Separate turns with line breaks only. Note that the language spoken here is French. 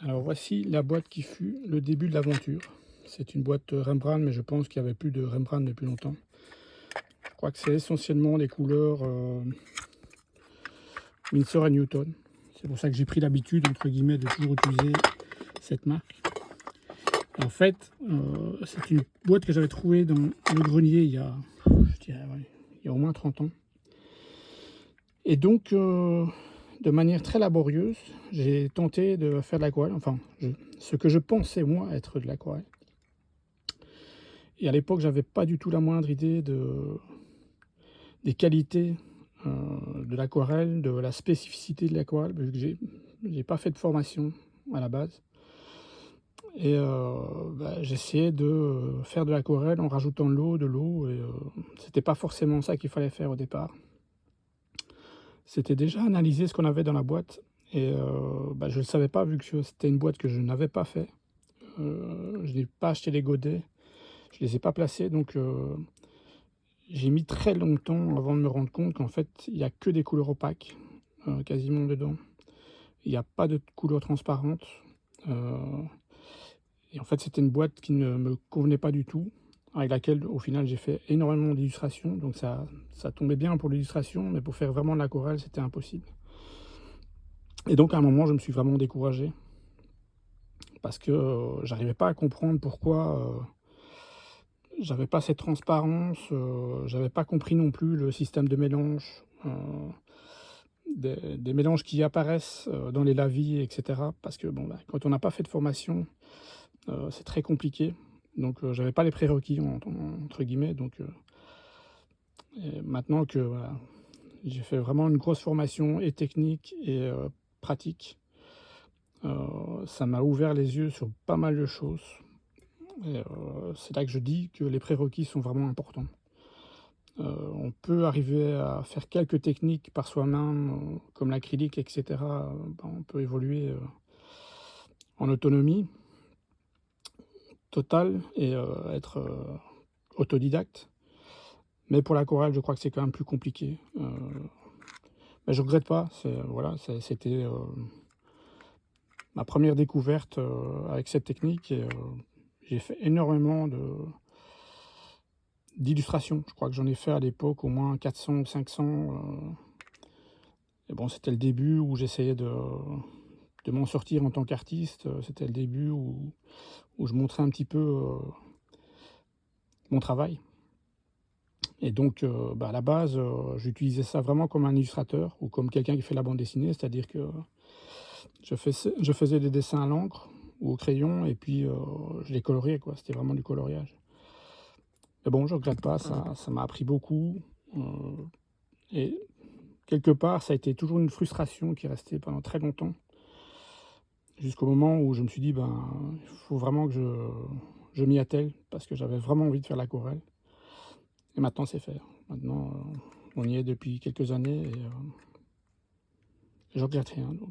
Alors voici la boîte qui fut le début de l'aventure. C'est une boîte Rembrandt, mais je pense qu'il n'y avait plus de Rembrandt depuis longtemps. Je crois que c'est essentiellement les couleurs Winsor et Newton. C'est pour ça que j'ai pris l'habitude, entre guillemets, de toujours utiliser cette marque. En fait, c'est une boîte que j'avais trouvée dans le grenier je dirais, ouais, il y a au moins 30 ans. Et donc, de manière très laborieuse, j'ai tenté de faire de l'aquarelle, enfin, ce que je pensais, moi, être de l'aquarelle. Et à l'époque, j'avais pas du tout la moindre idée des qualités de l'aquarelle, de la spécificité de l'aquarelle, parce que j'ai pas fait de formation à la base. Et j'essayais de faire de l'aquarelle en rajoutant de l'eau, et c'était pas forcément ça qu'il fallait faire au départ. C'était déjà analyser ce qu'on avait dans la boîte, et je ne le savais pas vu que c'était une boîte que je n'avais pas fait. Je n'ai pas acheté les godets, je les ai pas placés, donc j'ai mis très longtemps avant de me rendre compte qu'en fait, il n'y a que des couleurs opaques, quasiment dedans. Il n'y a pas de couleurs transparentes. Et en fait, c'était une boîte qui ne me convenait pas du tout, avec laquelle, au final, j'ai fait énormément d'illustrations. Donc ça tombait bien pour l'illustration, mais pour faire vraiment de l'aquarelle, c'était impossible. Et donc, à un moment, je me suis vraiment découragé, parce que j'arrivais pas à comprendre pourquoi j'avais pas cette transparence, j'avais pas compris non plus le système de mélange, des mélanges qui apparaissent dans les lavis, etc. Parce que bon, quand on n'a pas fait de formation, c'est très compliqué. Donc j'avais pas les prérequis entre guillemets. Donc et maintenant que voilà, j'ai fait vraiment une grosse formation et technique et pratique, ça m'a ouvert les yeux sur pas mal de choses. Et c'est là que je dis que les prérequis sont vraiment importants. On peut arriver à faire quelques techniques par soi-même, comme l'acrylique, et cetera. On peut évoluer en autonomie totale et être autodidacte. Mais pour l'aquarelle, je crois que c'est quand même plus compliqué. Mais je regrette pas, voilà, c'était ma première découverte avec cette technique, et j'ai fait énormément d'illustrations. Je crois que j'en ai fait à l'époque au moins 400 ou 500. Et bon, c'était le début où j'essayais de m'en sortir en tant qu'artiste. C'était le début où je montrais un petit peu mon travail. Et donc, à la base, j'utilisais ça vraiment comme un illustrateur ou comme quelqu'un qui fait la bande dessinée, c'est-à-dire que je faisais des dessins à l'encre ou au crayon, et puis je les coloriais, quoi. C'était vraiment du coloriage. Mais bon, je regrette pas, ça m'a appris beaucoup, et quelque part, ça a été toujours une frustration qui est restée pendant très longtemps, jusqu'au moment où je me suis dit: «Ben, il faut vraiment que je m'y attelle», parce que j'avais vraiment envie de faire l'aquarelle, et maintenant c'est fait. Maintenant, on y est depuis quelques années, et je regrette rien, donc